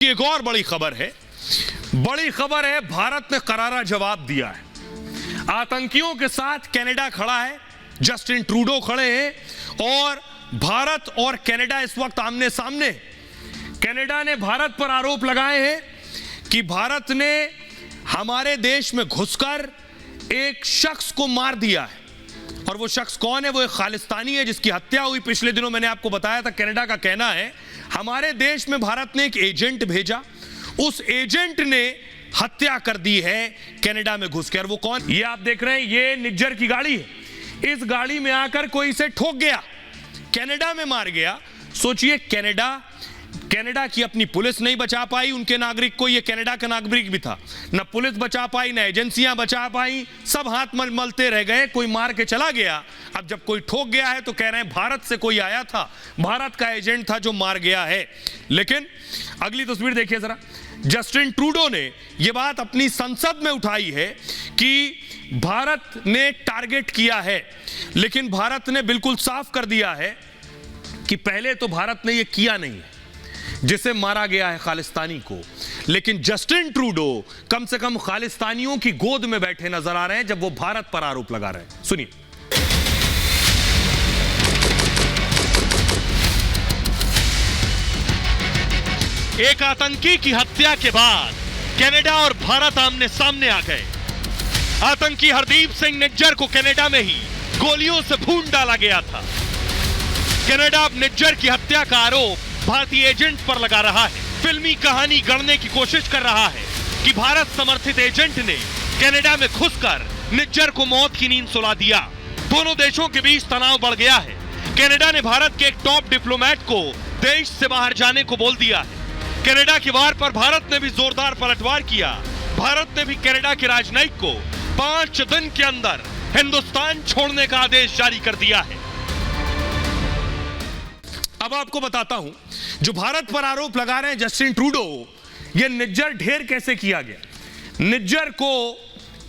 एक और बड़ी खबर है भारत ने करारा जवाब दिया है। आतंकियों के साथ कनाडा खड़ा है, जस्टिन ट्रूडो खड़े हैं और भारत और कनाडा इस वक्त आमने सामने। कनाडा ने भारत पर आरोप लगाए हैं कि भारत ने हमारे देश में घुसकर एक शख्स को मार दिया है, और वो शख्स कौन है? वो एक खालिस्तानी है जिसकी हत्या हुई पिछले दिनों। मैंने आपको बताया था, कनाडा का कहना है हमारे देश में भारत ने एक एजेंट भेजा, उस एजेंट ने हत्या कर दी है कनाडा में घुसकर। वो कौन? ये आप देख रहे हैं, ये निज्जर की गाड़ी है। इस गाड़ी में आकर कोई इसे ठोक गया, कनाडा में मार गया। सोचिए, कनाडा की अपनी पुलिस नहीं बचा पाई उनके नागरिक को। ये कनाडा का नागरिक भी था, ना पुलिस बचा पाई, ना एजेंसियां बचा पाई, सब हाथ मलते रह गए। कोई मार के चला गया। अब जब कोई ठोक गया है तो कह रहे हैं भारत से कोई आया था, भारत का एजेंट था जो मार गया है। लेकिन अगली तस्वीर देखिए जरा। जस्टिन ट्रूडो ने यह बात अपनी संसद में उठाई है कि भारत ने टारगेट किया है, लेकिन भारत ने बिल्कुल साफ कर दिया है कि पहले तो भारत ने यह किया नहीं है जिसे मारा गया है खालिस्तानी को। लेकिन जस्टिन ट्रूडो कम से कम खालिस्तानियों की गोद में बैठे नजर आ रहे हैं जब वो भारत पर आरोप लगा रहे हैं। सुनिए। एक आतंकी की हत्या के बाद कनाडा और भारत आमने सामने आ गए। आतंकी हरदीप सिंह निज्जर को कनाडा में ही गोलियों से भून डाला गया था। कनाडा अब निज्जर की हत्या का आरोप भारतीय एजेंट पर लगा रहा है। फिल्मी कहानी गढ़ने की कोशिश कर रहा है कि भारत समर्थित एजेंट ने कनाडा में घुसकर निज्जर को मौत की नींद सुला दिया। दोनों देशों के बीच तनाव बढ़ गया है। कनाडा ने भारत के एक टॉप डिप्लोमेट को देश से बाहर जाने को बोल दिया है। कनाडा के वार पर भारत ने भी जोरदार पलटवार किया। भारत ने भी कनाडा के राजनयिक को 5 दिन के अंदर हिंदुस्तान छोड़ने का आदेश जारी कर दिया है। अब आपको बताता हूं, जो भारत पर आरोप लगा रहे हैं जस्टिन ट्रूडो, यह निज्जर ढेर कैसे किया गया। निज्जर को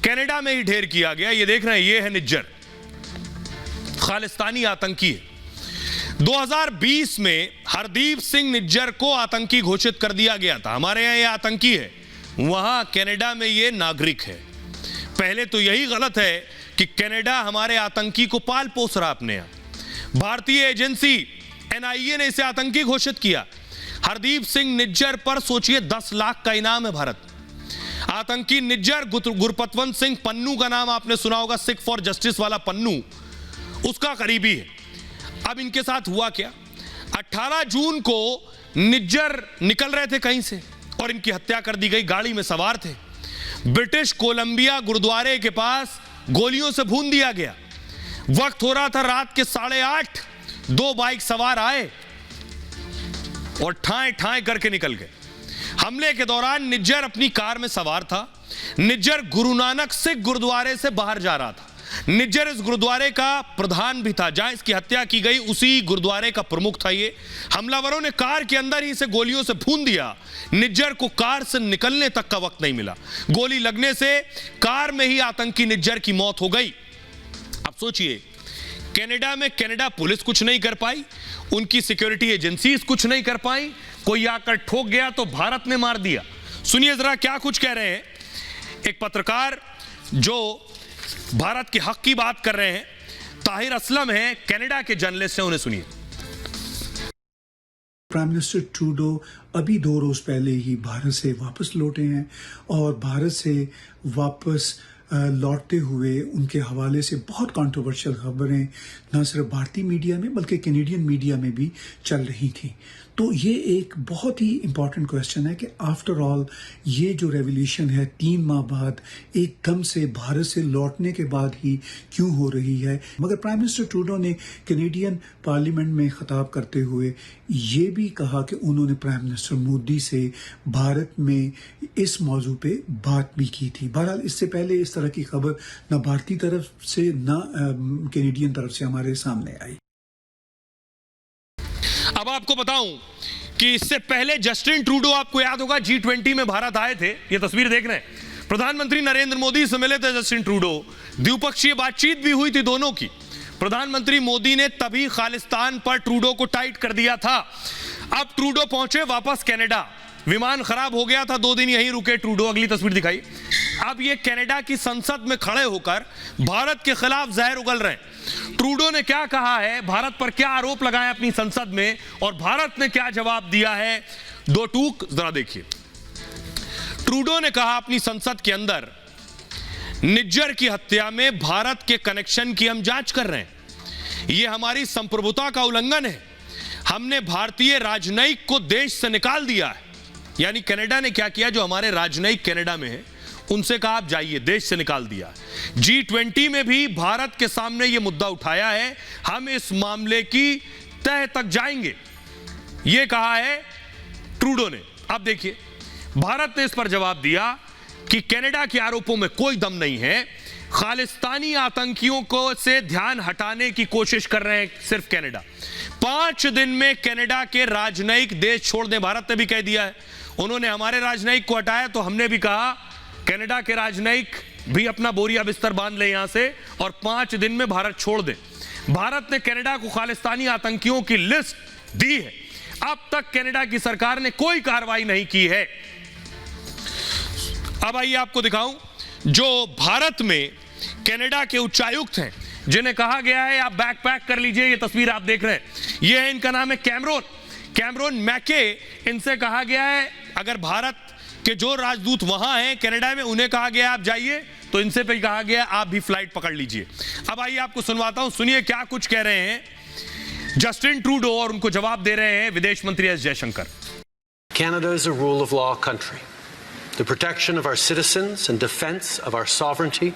कनाडा में ही ढेर किया गया। ये देख रहे हैं, ये है निज्जर, खालिस्तानी आतंकी है। 2020 में हरदीप सिंह निज्जर को आतंकी घोषित कर दिया गया था। हमारे यहां ये आतंकी है, वहां कनाडा में ये नागरिक है। पहले तो यही गलत है कि कनाडा हमारे आतंकी को पाल पोस रहा अपने यहां। भारतीय एजेंसी NIA ने इसे आतंकी घोषित किया। हरदीप सिंह निज्जर पर सोचिए 10 लाख का इनाम है भारत। आतंकी निज्जर गुरपतवंत सिंह पन्नू का नाम आपने सुना होगा, सिख फॉर जस्टिस वाला पन्नू, उसका करीबी है। अब इनके साथ हुआ क्या? 18 जून को निज्जर निकल रहे थे कहीं से और इनकी हत्या कर दी गई। गाड़ी में सवार थे, ब्रिटिश कोलंबिया गुरुद्वारे के पास गोलियों से भून दिया गया। वक्त हो रहा था रात के 8:30। 2 बाइक सवार आए और ठाए करके निकल गए। हमले के दौरान निज्जर अपनी कार में सवार था। निज्जर गुरु नानक सिख गुरुद्वारे से बाहर जा रहा था। निज्जर इस गुरुद्वारे का प्रधान भी था, जहां इसकी हत्या की गई उसी गुरुद्वारे का प्रमुख था ये। हमलावरों ने कार के अंदर ही इसे गोलियों से भून दिया। निज्जर को कार से निकलने तक का वक्त नहीं मिला। गोली लगने से कार में ही आतंकी निज्जर की मौत हो गई। अब सोचिए, कनाडा में कनाडा पुलिस कुछ नहीं कर पाई, उनकी सिक्योरिटी एजेंसीज कुछ नहीं कर पाई, कोई आकर ठोक गया तो भारत ने मार दिया। सुनिए जरा क्या कुछ कह रहे हैं एक पत्रकार जो भारत के हक की बात कर रहे हैं। ताहिर असलम हैं, कनाडा के जर्नलिस्ट हैं, उन्हें सुनिए। प्राइम मिनिस्टर ट्रूडो अभी 2 रोज पहले ही भारत से वापस लौटे हैं और भारत से वापस लौटते हुए उनके हवाले से बहुत कंट्रोवर्शियल खबरें न सिर्फ भारतीय मीडिया में बल्कि कैनेडियन मीडिया में भी चल रही थी। तो ये एक बहुत ही इम्पॉर्टेंट क्वेश्चन है कि आफ्टर ऑल ये जो रेवोल्यूशन है 3 माह बाद एकदम से भारत से लौटने के बाद ही क्यों हो रही है। मगर प्राइम मिनिस्टर ट्रूडो ने कैनेडियन पार्लियामेंट में खिताब करते हुए ये भी कहा कि उन्होंने प्राइम मिनिस्टर मोदी से भारत में इस मौजू पे बात भी की थी। बहरहाल इससे पहले इस तरह की खबर न भारतीय तरफ से न कैनेडियन तरफ से हमारे सामने आई। अब आपको बताऊं कि इससे पहले जस्टिन ट्रूडो, आपको याद होगा, G20 में भारत आए थे। ये तस्वीर देख रहे हैं, प्रधानमंत्री नरेंद्र मोदी से मिले थे जस्टिन ट्रूडो। द्विपक्षीय बातचीत भी हुई थी दोनों की। प्रधानमंत्री मोदी ने तभी खालिस्तान पर ट्रूडो को टाइट कर दिया था। अब ट्रूडो पहुंचे वापस कनाडा। विमान खराब हो गया था, 2 दिन यहीं रुके ट्रूडो। अगली तस्वीर दिखाई। अब ये कनाडा की संसद में खड़े होकर भारत के खिलाफ जहर उगल रहे हैं। ट्रूडो ने क्या कहा है, भारत पर क्या आरोप लगाए अपनी संसद में, और भारत ने क्या जवाब दिया है, 2 टूक जरा देखिए। ट्रूडो ने कहा अपनी संसद के अंदर, निज्जर की हत्या में भारत के कनेक्शन की हम जांच कर रहे हैं, यह हमारी संप्रभुता का उल्लंघन है, हमने भारतीय राजनयिक को देश से निकाल दिया है। यानी कनाडा ने क्या किया, जो हमारे राजनयिक कनाडा में है उनसे कहा आप जाइए, देश से निकाल दिया। G20 में भी भारत के सामने यह मुद्दा उठाया है, हम इस मामले की तह तक जाएंगे, यह कहा है ट्रूडो ने। अब देखिए भारत ने इस पर जवाब दिया कि कनाडा के आरोपों में कोई दम नहीं है, खालिस्तानी आतंकियों को से ध्यान हटाने की कोशिश कर रहे हैं सिर्फ कनाडा। 5 दिन में कनाडा के राजनयिक देश छोड़ दें, भारत ने भी कह दिया है। उन्होंने हमारे राजनयिक को हटाया तो हमने भी कहा कनाडा के राजनयिक भी अपना बोरिया बिस्तर बांध ले यहां से और 5 दिन में भारत छोड़ दे। भारत ने कनाडा को खालिस्तानी आतंकियों की लिस्ट दी है, अब तक कनाडा की सरकार ने कोई कार्रवाई नहीं की है। अब आइए आपको दिखाऊं, जो भारत में कनाडा के उच्चायुक्त हैं, जिन्हें कहा गया है आप बैग पैक कर लीजिए। ये तस्वीर आप देख रहे हैं, ये है, इनका नाम है कैमरोन मैके। इनसे कहा गया है, अगर भारत के जो राजदूत वहां हैं कनाडा में, उन्हें कहा गया आप जाइए, तो इनसे भी कहा गया आप भी फ्लाइट पकड़ लीजिए। अब आइए आपको सुनवाता हूं, सुनिए क्या कुछ कह रहे हैं जस्टिन ट्रूडो, और उनको जवाब दे रहे हैं विदेश मंत्री S Jaishankar. Canada is a rule of law country. The protection of our citizens and defense of our sovereignty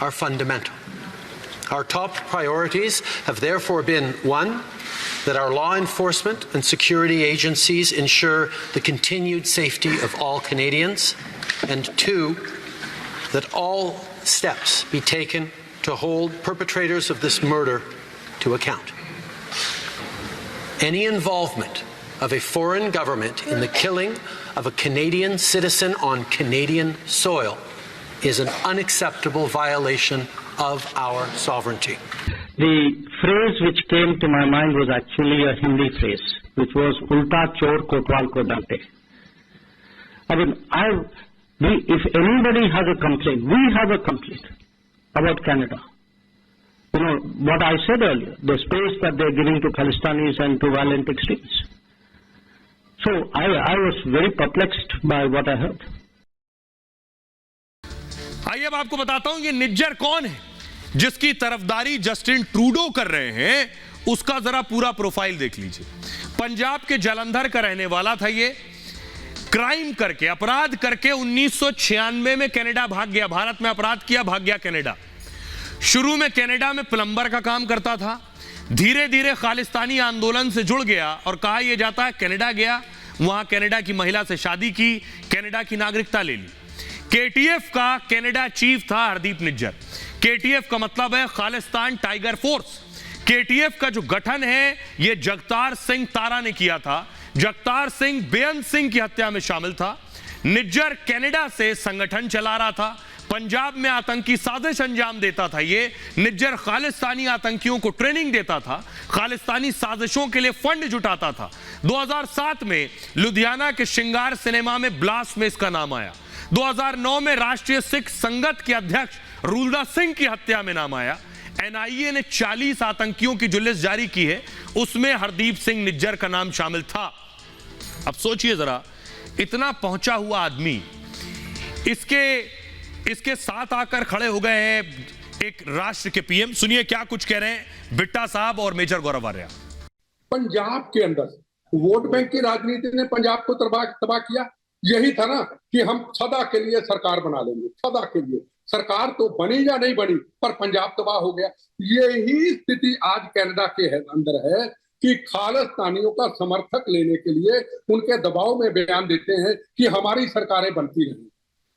are fundamental. Our top priorities have therefore been, 1, that our law enforcement and security agencies ensure the continued safety of all Canadians, and 2, that all steps be taken to hold perpetrators of this murder to account. Any involvement of a foreign government in the killing of a Canadian citizen on Canadian soil is an unacceptable violation of our sovereignty. The phrase which came to my mind was actually a Hindi phrase, which was "Ulta chor kotwal ko dante." I mean, if anybody has a complaint, we have a complaint about Canada. You know what I said earlier, the space that they're giving to Khalistanis and to violent extremists. So I was very perplexed by what I heard. आइए अब आपको बताता हूं ये निज्जर कौन है जिसकी तरफदारी जस्टिन ट्रूडो कर रहे हैं, उसका जरा पूरा प्रोफाइल देख लीजिए। पंजाब के जालंधर का रहने वाला था ये, क्राइम करके, अपराध करके 1996 में कनाडा भाग गया, भारत में अपराध किया, भाग गया कनाडा। शुरू में कनाडा में प्लम्बर का काम करता था, धीरे धीरे खालिस्तानी आंदोलन से जुड़ गया और कहा यह जाता है कनाडा गया, वहां कनाडा की महिला से शादी की, कनाडा की नागरिकता ले ली। केटीएफ का कनाडा चीफ था हरदीप निज्जर। केटीएफ का मतलब है खालिस्तान टाइगर फोर्स। केटीएफ का जो गठन है यह जगतार सिंह तारा ने किया था। जगतार सिंह बेअंत सिंह की हत्या में शामिल था। निज्जर कनाडा से संगठन चला रहा था, पंजाब में आतंकी साजिश अंजाम देता था। ये निज्जर खालिस्तानी आतंकियों को ट्रेनिंग देता था, खालिस्तानी साजिशों के लिए फंड जुटाता था। 2007 में लुधियाना के श्रृंगार सिनेमा में ब्लास्ट में इसका नाम आया। 2009 में राष्ट्रीय सिख संगत के अध्यक्ष रूलदास सिंह की हत्या में नाम आया। एनआईए ने 40 आतंकियों की जो लिस्ट जारी की है उसमें हरदीप सिंह निज्जर का नाम शामिल था। अब सोचिए जरा, इतना पहुंचा हुआ आदमी इसके साथ आकर खड़े हो गए हैं एक राष्ट्र के पीएम। सुनिए क्या कुछ कह रहे हैं बिट्टा साहब और मेजर गौरव आर्या। पंजाब के अंदर वोट बैंक की राजनीति ने पंजाब को तबाह किया। यही था ना कि हम सदा के लिए सरकार बना लेंगे, सदा के लिए। सरकार तो बनी या नहीं बनी, पर पंजाब तबाह हो गया। यही स्थिति आज कनाडा के अंदर है कि खालिस्तानियों का समर्थक लेने के लिए उनके दबाव में बयान देते हैं कि हमारी सरकारें बनती रहें,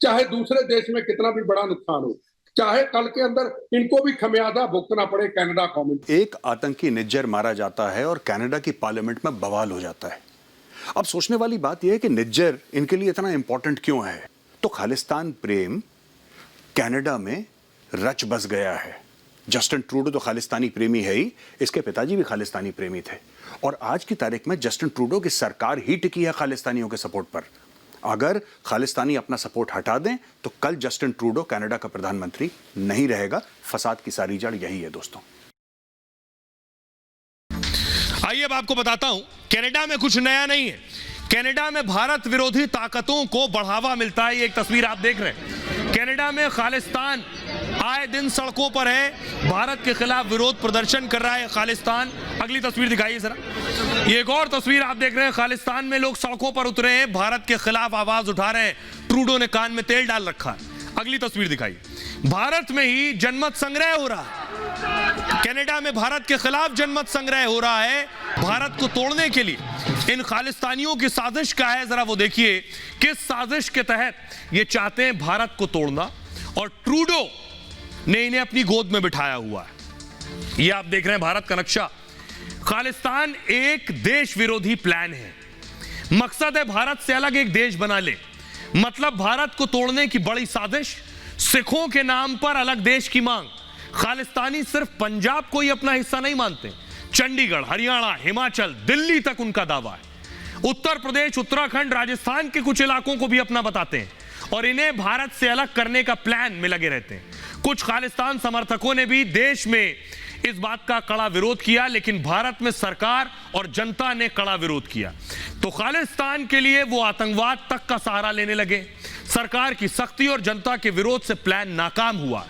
चाहे दूसरे देश में कितना भी बड़ा नुकसान हो, चाहे कल के अंदर इनको भी खमियाजा भुगतना पड़े कनाडा गवर्नमेंट। एक आतंकी निज्जर मारा जाता है और कनाडा की पार्लियामेंट में बवाल हो जाता है। अब सोचने वाली बात यह है कि निज्जर इनके लिए इतना इंपॉर्टेंट क्यों है? तो खालिस्तान प्रेम कनाडा में रच बस गया है। जस्टिन ट्रूडो तो खालिस्तानी प्रेमी है ही, इसके पिताजी भी खालिस्तानी प्रेमी थे और आज की तारीख में जस्टिन ट्रूडो की सरकार ही टिकी है खालिस्तानियों के सपोर्ट पर। अगर खालिस्तानी अपना सपोर्ट हटा दें तो कल जस्टिन ट्रूडो कनाडा का प्रधानमंत्री नहीं रहेगा। फसाद की सारी जड़ यही है दोस्तों। आइए अब आपको बताता हूं, कनाडा में कुछ नया नहीं है। कनाडा में भारत विरोधी ताकतों को बढ़ावा मिलता है। ये एक तस्वीर आप देख रहे हैं, कनाडा में खालिस्तान आए दिन सड़कों पर है, भारत के खिलाफ विरोध प्रदर्शन कर रहा है खालिस्तान। अगली तस्वीर दिखाइए जरा, ये एक और तस्वीर आप देख रहे हैं, खालिस्तान में लोग सड़कों पर उतरे हैं, भारत के खिलाफ आवाज उठा रहे हैं, ट्रूडो ने कान में तेल डाल रखा है। अगली तस्वीर दिखाइए, भारत में ही जनमत संग्रह हो रहा है, कनाडा में भारत के खिलाफ जनमत संग्रह हो रहा है, भारत को तोड़ने के लिए। इन खालिस्तानियों की साजिश क्या है, जरा वो देखिए। किस साजिश के तहत ये चाहते हैं भारत को तोड़ना, और ट्रूडो ने इन्हें अपनी गोद में बिठाया हुआ है। ये आप देख रहे हैं भारत का नक्शा। खालिस्तान एक देश विरोधी प्लान है, मकसद है भारत से अलग एक देश बना ले, मतलब भारत को तोड़ने की बड़ी साजिश, सिखों के नाम पर अलग देश की मांग। खालिस्तानी सिर्फ पंजाब को ही अपना हिस्सा नहीं मानते, चंडीगढ़, हरियाणा, हिमाचल, दिल्ली तक उनका दावा है। उत्तर प्रदेश, उत्तराखंड, राजस्थान के कुछ इलाकों को भी अपना बताते हैं और इन्हें भारत से अलग करने का प्लान में लगे रहते हैं। कुछ खालिस्तान समर्थकों ने भी देश में इस बात का कड़ा विरोध किया, लेकिन भारत में सरकार और जनता ने कड़ा विरोध किया, तो खालिस्तान के लिए वो आतंकवाद तक का सहारा लेने लगे। सरकार की सख्ती और जनता के विरोध से प्लान नाकाम हुआ,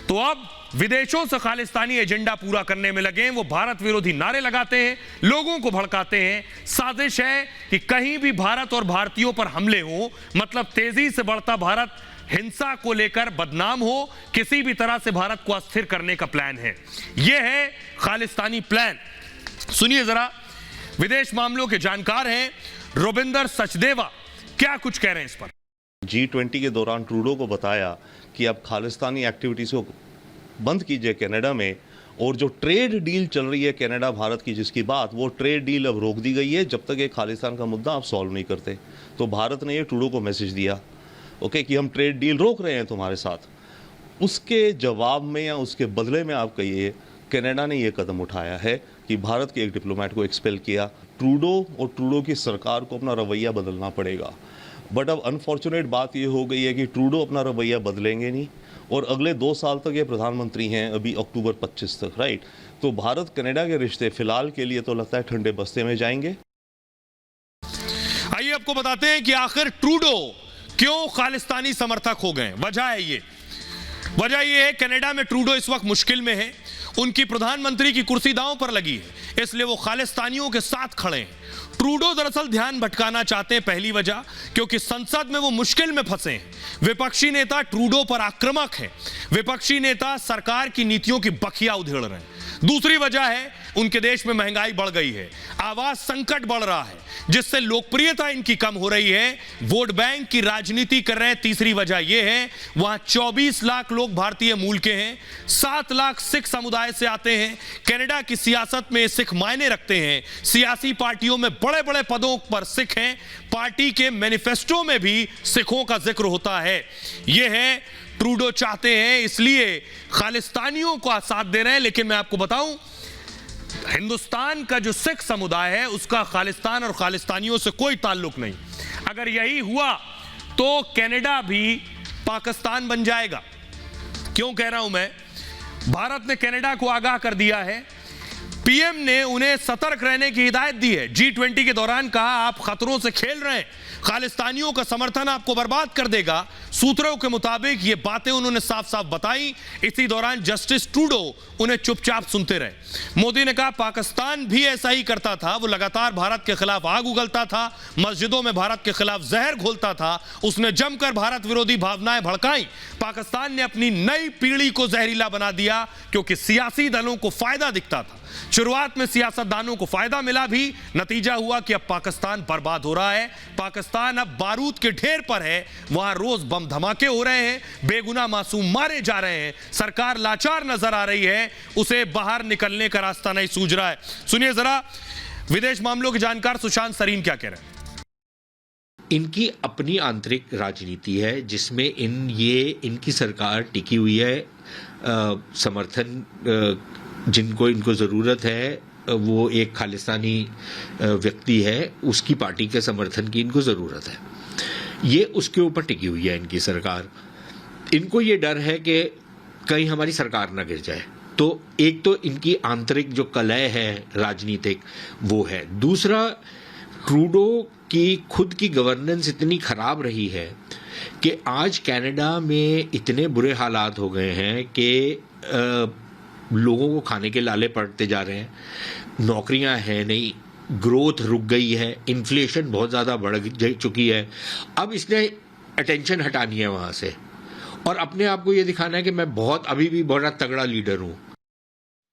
तो अब विदेशों से खालिस्तानी एजेंडा पूरा करने में लगे हैं। वो भारत विरोधी नारे लगाते हैं, लोगों को भड़काते हैं। साजिश है कि कहीं भी भारत और भारतीयों पर हमले हो, मतलब तेजी से बढ़ता भारत हिंसा को लेकर बदनाम हो, किसी भी तरह से भारत को अस्थिर करने का प्लान है। यह है खालिस्तानी प्लान। सुनिए जरा, विदेश मामलों के जानकार हैं रोबिंदर सचदेवा, क्या कुछ कह रहे हैं इस पर। G20 के दौरान ट्रूडो को बताया कि अब खालिस्तानी एक्टिविटीज को बंद कीजिए कनाडा में, और जो ट्रेड डील चल रही है कनाडा भारत की जिसकी बात, वो ट्रेड डील अब रोक दी गई है जब तक ये खालिस्तान का मुद्दा आप सॉल्व नहीं करते। तो भारत ने ये ट्रूडो को मैसेज दिया, ओके, कि हम ट्रेड डील रोक रहे हैं तुम्हारे साथ। उसके जवाब में या उसके बदले में आप कहिए, कनाडा ने ये कदम उठाया है कि भारत के एक डिप्लोमेट को एक्सपेल किया। ट्रूडो और ट्रूडो की सरकार को अपना रवैया बदलना पड़ेगा, बट अब अनफॉर्चुनेट बात ये हो गई है कि ट्रूडो अपना रवैया बदलेंगे नहीं, और अगले 2 साल तक ये प्रधानमंत्री हैं, अभी अक्टूबर 25 तक, राइट। तो भारत कनाडा के रिश्ते फिलहाल के लिए तो लगता है ठंडे बस्ते में जाएंगे। आइए आपको बताते हैं कि आखिर ट्रूडो क्यों खालिस्तानी समर्थक हो गए। वजह है ये, वजह ये है कनाडा में ट्रूडो इस वक्त मुश्किल में है, उनकी प्रधानमंत्री की कुर्सी दांव पर लगी है, इसलिए वो खालिस्तानियों के साथ खड़े हैं। ट्रूडो दरअसल ध्यान भटकाना चाहते हैं, पहली वजह क्योंकि संसद में वो मुश्किल में फंसे हैं। विपक्षी नेता ट्रूडो पर आक्रामक है, विपक्षी नेता सरकार की नीतियों की बखिया उधेड़ रहे हैं। दूसरी वजह है उनके देश में महंगाई बढ़ गई है, आवाज संकट बढ़ रहा है, जिससे लोकप्रियता इनकी कम हो रही है, वोट बैंक की राजनीति कर रहे हैं। तीसरी वजह यह है वहां 24 लाख लोग भारतीय मूल के हैं, 7 लाख सिख समुदाय से आते हैं। कनाडा की सियासत में सिख मायने रखते हैं, सियासी पार्टियों में बड़े बड़े पदों पर सिख हैं, पार्टी के मैनिफेस्टो में भी सिखों का जिक्र होता है। यह है ट्रूडो चाहते हैं, इसलिए खालिस्तानियों को साथ दे रहे हैं। लेकिन मैं आपको बताऊं, हिंदुस्तान का जो सिख समुदाय है उसका खालिस्तान और खालिस्तानियों से कोई ताल्लुक नहीं। अगर यही हुआ तो कनाडा भी पाकिस्तान बन जाएगा। क्यों कह रहा हूं मैं, भारत ने कनाडा को आगाह कर दिया है, पीएम ने उन्हें सतर्क रहने की हिदायत दी है। G20 के दौरान कहा आप खतरों से खेल रहे हैं, खालिस्तानियों का समर्थन आपको बर्बाद कर देगा। सूत्रों के मुताबिक ये बातें उन्होंने साफ साफ बताई। इसी दौरान जस्टिस ट्रूडो उन्हें चुपचाप सुनते रहे। मोदी ने कहा पाकिस्तान भी ऐसा ही करता था, वो लगातार भारत के खिलाफ आग उगलता था, मस्जिदों में भारत के खिलाफ जहर घोलता था, उसने जमकर भारत विरोधी भावनाएं भड़काई। पाकिस्तान ने अपनी नई पीढ़ी को जहरीला बना दिया क्योंकि सियासी दलों को फायदा दिखता था। शुरुआत में सियासतदानों को फायदा मिला भी, नतीजा हुआ कि अब पाकिस्तान बर्बाद हो रहा है। पाकिस्तान अब बारूद के ढेर पर है, वहां रोज बम धमाके हो रहे हैं, बेगुनाह मासूम मारे जा रहे हैं, सरकार लाचार नजर आ रही है, उसे बाहर निकलने का रास्ता नहीं सूझ रहा है। सुनिए जरा विदेश मामलों के जानकार सुशांत सरीन क्या कह रहे हैं। इनकी अपनी आंतरिक राजनीति है जिसमें इनकी सरकार टिकी हुई है। समर्थन जिनको इनको ज़रूरत है वो एक खालिस्तानी व्यक्ति है, उसकी पार्टी के समर्थन की इनको ज़रूरत है। ये उसके ऊपर टिकी हुई है इनकी सरकार। इनको ये डर है कि कहीं हमारी सरकार ना गिर जाए। तो एक तो इनकी आंतरिक जो कलह है राजनीतिक वो है। दूसरा, ट्रूडो की खुद की गवर्नेंस इतनी ख़राब रही है कि आज कनाडा में इतने बुरे हालात हो गए हैं कि लोगों को खाने के लाले पड़ते जा रहे हैं, नौकरियां हैं नहीं, ग्रोथ रुक गई है, इन्फ्लेशन बहुत ज़्यादा बढ़ चुकी है। अब इसने अटेंशन हटानी है वहाँ से और अपने आप को ये दिखाना है कि मैं अभी भी बड़ा तगड़ा लीडर हूँ।